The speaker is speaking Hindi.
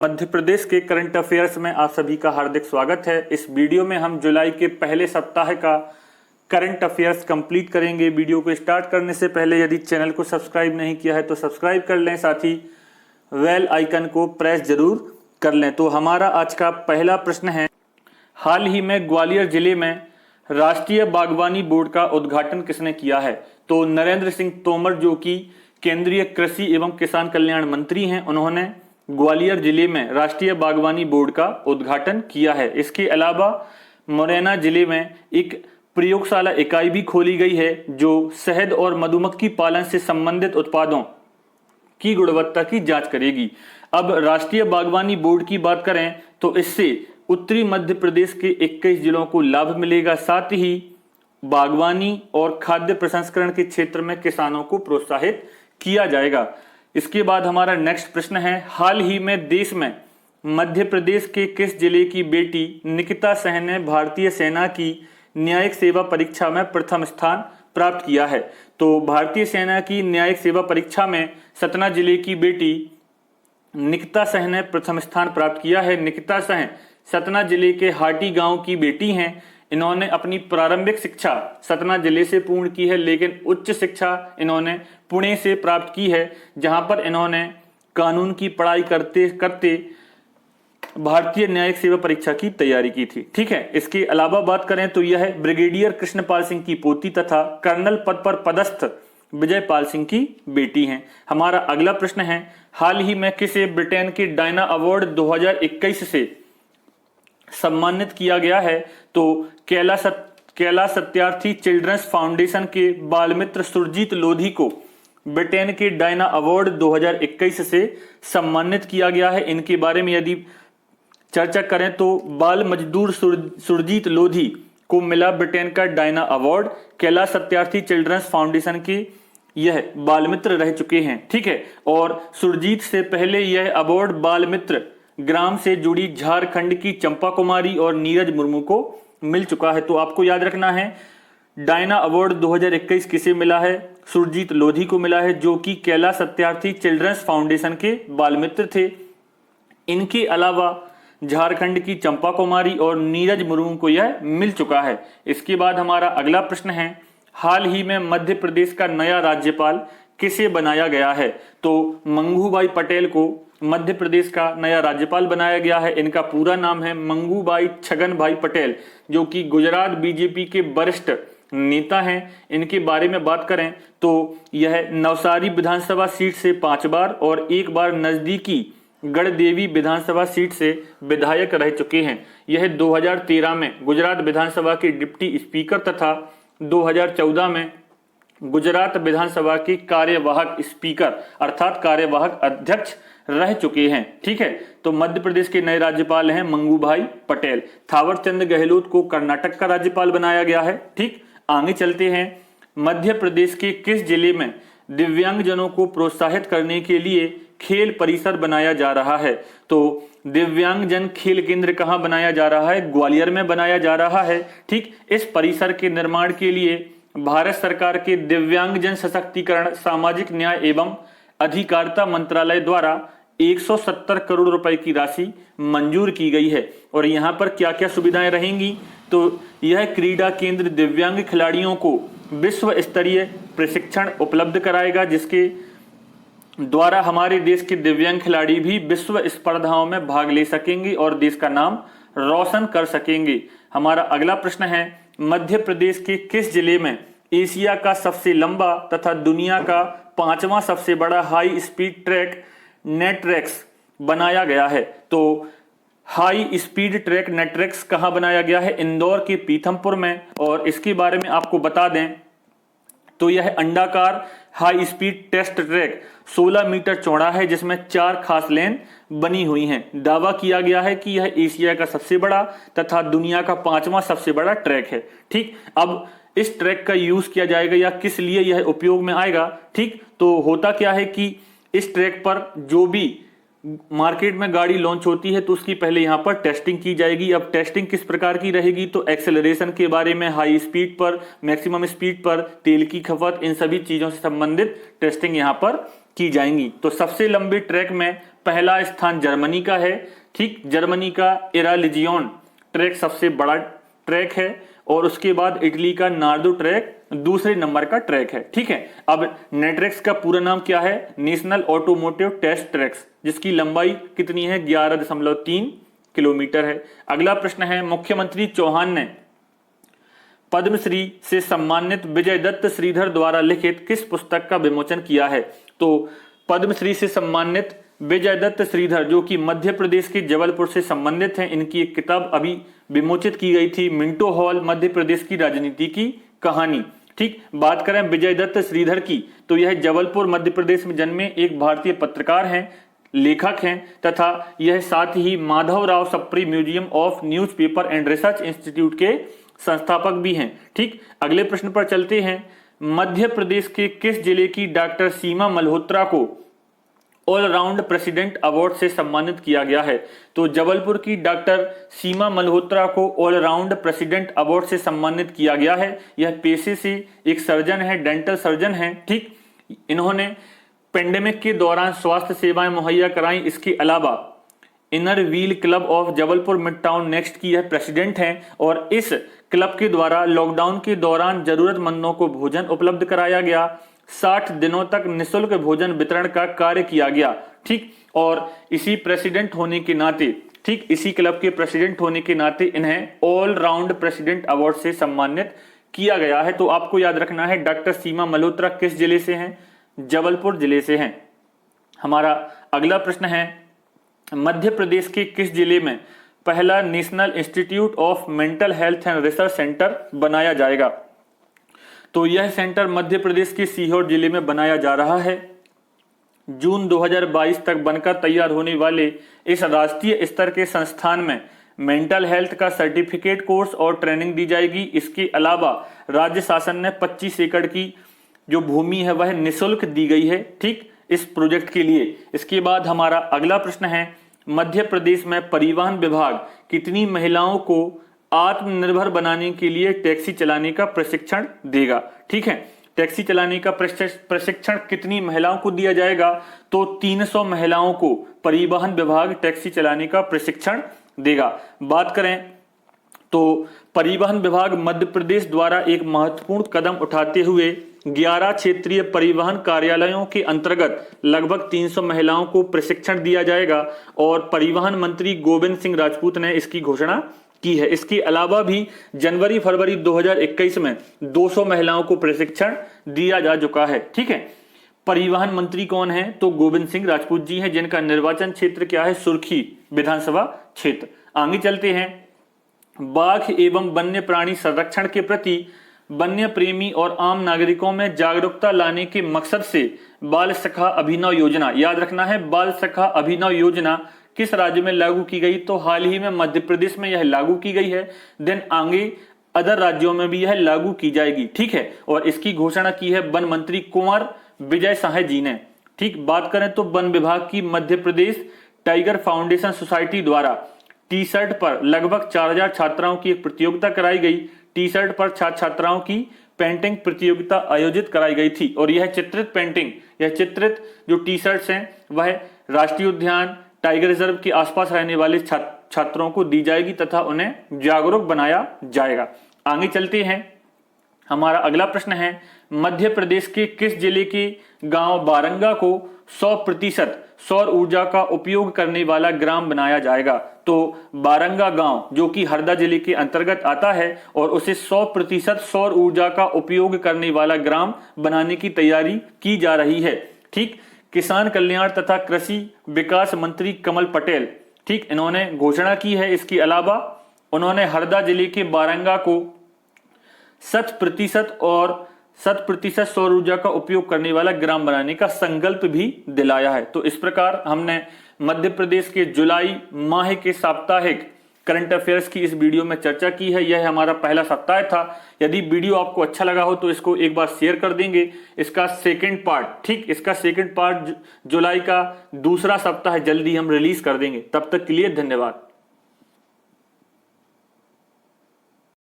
मध्य प्रदेश के करंट अफेयर्स में आप सभी का हार्दिक स्वागत है। इस वीडियो में हम जुलाई के पहले सप्ताह का करंट अफेयर्स कंप्लीट करेंगे। वीडियो को स्टार्ट करने से पहले यदि चैनल को सब्सक्राइब नहीं किया है तो सब्सक्राइब कर लें, साथ ही बेल आइकन को प्रेस जरूर कर लें। तो हमारा आज का पहला प्रश्न है, हाल ही में ग्वालियर जिले में राष्ट्रीय बागवानी बोर्ड का उद्घाटन किसने किया है? तो नरेंद्र सिंह तोमर, जो कि केंद्रीय कृषि एवं किसान कल्याण मंत्री हैं, उन्होंने ग्वालियर जिले में राष्ट्रीय बागवानी बोर्ड का उद्घाटन किया है। इसके अलावा मुरैना जिले में एक प्रयोगशाला इकाई भी खोली गई है जो शहद और मधुमक्खी पालन से संबंधित उत्पादों की गुणवत्ता की जांच करेगी। अब राष्ट्रीय बागवानी बोर्ड की बात करें तो इससे उत्तरी मध्य प्रदेश के 21 जिलों को लाभ मिलेगा। साथ ही बागवानी और खाद्य प्रसंस्करण के क्षेत्र में किसानों को प्रोत्साहित किया जाएगा। इसके बाद हमारा नेक्स्ट प्रश्न है, हाल ही में देश में मध्य प्रदेश के किस जिले की बेटी निकिता सहन ने भारतीय सेना की न्यायिक सेवा परीक्षा में प्रथम स्थान प्राप्त किया है? तो भारतीय सेना की न्यायिक सेवा परीक्षा में सतना जिले की बेटी निकिता सहन ने प्रथम स्थान प्राप्त किया है। निकिता सहन सतना जिले के हाटी गांव की बेटी हैं। इन्होंने अपनी प्रारंभिक शिक्षा सतना जिले से पूर्ण की है, लेकिन उच्च शिक्षा इन्होंने पुणे से प्राप्त की है, जहां पर इन्होंने कानून की पढ़ाई करते करते भारतीय न्यायिक सेवा परीक्षा की तैयारी की थी। ठीक है, इसके अलावा बात करें तो यह ब्रिगेडियर कृष्णपाल सिंह की पोती तथा कर्नल पद पर पदस्थ विजय पाल सिंह की बेटी हैं। हमारा अगला प्रश्न है, हाल ही में किसे ब्रिटेन के डायना अवार्ड 2021 से सम्मानित किया गया है? तो कैला सत्यार्थी चिल्ड्रंस फाउंडेशन के बाल मित्र सुरजीत लोधी को ब्रिटेन के डायना अवार्ड 2021 से सम्मानित किया गया है। इनके बारे में यदि चर्चा करें तो बाल मजदूर सुरजीत लोधी को मिला ब्रिटेन का डायना अवार्ड। कैला सत्यार्थी चिल्ड्रंस फाउंडेशन के यह बाल मित्र रह चुके हैं। ठीक है, और सुरजीत से पहले यह अवार्ड बाल मित्र ग्राम से जुड़ी झारखंड की चंपा कुमारी और नीरज मुर्मू को मिल चुका है। तो आपको याद रखना है, डायना अवार्ड 2021 किसे मिला है? सुरजीत लोधी को मिला है, जो कि कैला सत्यार्थी चिल्ड्रंस फाउंडेशन के बाल मित्र थे। इनके अलावा झारखंड की चंपा कुमारी और नीरज मुर्मू को यह मिल चुका है। इसके बाद हमारा अगला प्रश्न है, हाल ही में मध्य प्रदेश का नया राज्यपाल किसे बनाया गया है? तो मंगूभाई पटेल को मध्य प्रदेश का नया राज्यपाल बनाया गया है। इनका पूरा नाम है मंगूभाई छगन भाई पटेल, जो कि गुजरात बीजेपी के वरिष्ठ नेता हैं। इनके बारे में बात करें तो यह नवसारी विधानसभा सीट से 5 बार और 1 बार नजदीकी गढ़देवी विधानसभा सीट से विधायक रह चुके हैं। यह 2013 में गुजरात विधानसभा के डिप्टी स्पीकर तथा 2014 में गुजरात विधानसभा के कार्यवाहक स्पीकर अर्थात कार्यवाहक अध्यक्ष रह चुके हैं। ठीक है, तो मध्य प्रदेश के नए राज्यपाल हैं मंगूभाई पटेल। थावरचंद गहलोत को कर्नाटक का राज्यपाल बनाया गया है। ठीक, आगे चलते हैं, मध्य प्रदेश के किस जिले में दिव्यांगजनों को प्रोत्साहित करने के लिए खेल परिसर बनाया जा रहा है? तो दिव्यांगजन खेल केंद्र कहाँ बनाया जा रहा है? ग्वालियर में बनाया जा रहा है। ठीक, इस परिसर के निर्माण के लिए भारत सरकार के दिव्यांगजन सशक्तिकरण, सामाजिक न्याय एवं अधिकारिता मंत्रालय द्वारा 170 करोड़ रुपए की राशि मंजूर की गई है। और यहाँ पर क्या क्या सुविधाएं रहेंगी? तो यह क्रीड़ा केंद्र दिव्यांग खिलाड़ियों को विश्व स्तरीय प्रशिक्षण उपलब्ध कराएगा, जिसके द्वारा हमारे देश के दिव्यांग खिलाड़ी भी विश्व स्पर्धाओं में भाग ले सकेंगे और देश का नाम रोशन कर सकेंगे। हमारा अगला प्रश्न है, मध्य प्रदेश के किस जिले में एशिया का सबसे लंबा तथा दुनिया का 5वां सबसे बड़ा हाई स्पीड ट्रैक नेटरेक्स बनाया गया है? तो हाई स्पीड ट्रैक नेटरेक्स कहां बनाया गया है? इंदौर के पीथमपुर में। और इसके बारे में आपको बता दें तो यह अंडाकार high speed test track 16 metre चौड़ा है, जिसमें 4 खास लेन बनी हुई हैं। दावा किया गया है कि यह एशिया का सबसे बड़ा तथा दुनिया का 5वां सबसे बड़ा ट्रैक है। ठीक, अब इस ट्रैक का यूज किया जाएगा या किस लिए यह उपयोग में आएगा? ठीक, तो होता क्या है कि इस ट्रैक पर जो भी मार्केट में गाड़ी लॉन्च होती है तो उसकी पहले यहाँ पर टेस्टिंग की जाएगी। अब टेस्टिंग किस प्रकार की रहेगी? तो एक्सेलरेशन के बारे में, हाई स्पीड पर, मैक्सिमम स्पीड पर, तेल की खपत, इन सभी चीजों से संबंधित टेस्टिंग यहाँ पर की जाएंगी। तो सबसे लंबे ट्रैक में पहला स्थान जर्मनी का है। ठीक, जर्मनी का इरालिजियोन ट्रैक सबसे बड़ा ट्रैक है और उसके बाद इटली का नार्डो ट्रैक दूसरे नंबर का ट्रैक है। ठीक है, अब नेट्रेक्स का पूरा नाम क्या है? नेशनल ऑटोमोटिव टेस्ट ट्रैक्स, जिसकी लंबाई कितनी है? 11.3 किलोमीटर है। अगला प्रश्न है, मुख्यमंत्री चौहान ने पद्मश्री से सम्मानित विजय दत्त श्रीधर द्वारा लिखित किस पुस्तक का विमोचन किया है? तो पद्मश्री से सम्मानित विजय दत्त श्रीधर, जो कि मध्य प्रदेश के जबलपुर से संबंधित हैं, इनकी एक किताब अभी विमोचित की गई थी, मिंटो हॉल मध्य प्रदेश की राजनीति की कहानी। ठीक, बात करें विजय दत्त श्रीधर की, तो यह जबलपुर मध्य प्रदेश में जन्मे एक भारतीय पत्रकार हैं, लेखक हैं तथा यह साथ ही Madhavrao Sapre museum of newspaper and research institute के संस्थापक भी हैं। ठीक, अगले प्रश्न पर चलते हैं। मध्य प्रदेश के किस जिले की डॉक्टर सीमा मल्होत्रा को ऑलराउंड प्रेसिडेंट अवार्ड से सम्मानित किया गया है? तो जबलपुर की डॉक्टर सीमा मल्होत्रा को ऑलराउंड प्रेसिडेंट अवार्ड से सम्मानित किया गया है। यह पेशे से एक सर्जन है, डेंटल सर्जन है। ठीक, इन्होंने पेंडेमिक के दौरान स्वास्थ्य सेवाएं मुहैया कराई। इसके अलावा inner wheel club of Jabalpur mid town next की यह प्रेसिडेंट हैं और इस क्लब के द्वारा लॉकडाउन के दौरान जरूरतमंदों को भोजन उपलब्ध कराया गया। 60 दिनों तक निःशुल्क भोजन वितरण का कार्य किया गया। ठीक, और इसी प्रेसिडेंट होने के नाते, ठीक, इसी क्लब के प्रेसिडेंट होने के नाते इन्हें ऑलराउंड प्रेसिडेंट अवार्ड से सम्मानित किया गया है। तो आपको याद रखना है, डॉक्टर सीमा मल्होत्रा किस जिले से हैं? जबलपुर जिले से हैं। हमारा अगला प्रश्न है, मध्य प्रदेश के किस जिले में पहला national institute of mental health and research centre बनाया जाएगा? तो यह सेंटर मध्य प्रदेश के सीहोर जिले में बनाया जा रहा है। जून 2022 तक बनकर तैयार होने वाले इस राष्ट्रीय स्तर के संस्थान में मेंटल हेल्थ का सर्टिफिकेट कोर्स और ट्रेनिंग दी जाएगी। इसके अलावा राज्य शासन ने 25 एकड़ की जो भूमि है वह निःशुल्क दी गई है। ठीक, इस प्रोजेक्ट के लिए। इसके बाद हमारा अगला प्रश्न है, मध्य प्रदेश में परिवहन विभाग कितनी महिलाओं को आत्मनिर्भर बनाने के लिए टैक्सी चलाने का प्रशिक्षण देगा? ठीक है, टैक्सी चलाने का प्रशिक्षण कितनी महिलाओं को दिया जाएगा? तो 300 महिलाओं को परिवहन विभाग टैक्सी चलाने का प्रशिक्षण देगा। बात करें तो परिवहन विभाग मध्य प्रदेश द्वारा एक महत्वपूर्ण कदम उठाते हुए 11 क्षेत्रीय परिवहन कार्यालयों के अंतर्गत लगभग 300 महिलाओं को प्रशिक्षण दिया जाएगा और परिवहन मंत्री गोविंद सिंह राजपूत ने इसकी घोषणा की है। इसके अलावा भी जनवरी फरवरी 2021 में 200 महिलाओं को प्रशिक्षण दिया जा चुका है। ठीक है, परिवहन मंत्री कौन है? तो गोविंद सिंह राजपूत जी हैं, जिनका निर्वाचन क्षेत्र क्या है? सुर्खी विधानसभा क्षेत्र। आगे चलते हैं, बाघ एवं वन्य प्राणी संरक्षण के प्रति वन्य प्रेमी और आम नागरिकों में जागरूकता लाने के मकसद से बाल सखा अभिनव योजना, याद रखना है, बाल सखा अभिनव योजना किस राज्य में लागू की गई? तो हाल ही में मध्य प्रदेश में यह लागू की गई है। देन आगे अदर राज्यों में भी यह लागू की जाएगी। ठीक है, और इसकी घोषणा की है वन मंत्री कुंवर विजय शाह जी ने। ठीक, बात करें तो वन विभाग की Madhya Pradesh tiger foundation society द्वारा टी शर्ट पर लगभग 4000 छात्राओं की एक प्रतियोगिता कराई गई। टी शर्ट पर छात्र छात्राओं की पेंटिंग प्रतियोगिता आयोजित कराई गई थी और यह चित्रित पेंटिंग, यह चित्रित जो टी शर्ट्स हैं वह राष्ट्रीय उद्यान टाइगर रिजर्व के आसपास रहने वाले छात्रों को दी जाएगी तथा उन्हें जागरूक बनाया जाएगा। आगे चलते हैं, हमारा अगला प्रश्न है, मध्य प्रदेश के किस जिले के गांव बारंगा को 100% सौर ऊर्जा का उपयोग करने वाला ग्राम बनाया जाएगा? तो बारंगा गांव जो कि हरदा जिले के अंतर्गत आता है और उसे 100% सौर ऊर्जा का उपयोग करने वाला ग्राम बनाने की तैयारी की जा रही है। ठीक, किसान कल्याण तथा कृषि विकास मंत्री कमल पटेल, ठीक, इन्होंने घोषणा की है। इसके अलावा उन्होंने हरदा जिले के बारंगा को 100% सौर ऊर्जा का उपयोग करने वाला ग्राम बनाने का संकल्प भी दिलाया है। तो इस प्रकार हमने मध्य प्रदेश के जुलाई माह के साप्ताहिक करंट अफेयर्स की इस वीडियो में चर्चा की है। यह हमारा पहला सप्ताह था। यदि वीडियो आपको अच्छा लगा हो तो इसको एक बार शेयर कर देंगे। इसका सेकंड पार्ट, ठीक, इसका सेकंड पार्ट जुलाई का दूसरा सप्ताह जल्दी हम रिलीज कर देंगे। तब तक के लिए धन्यवाद।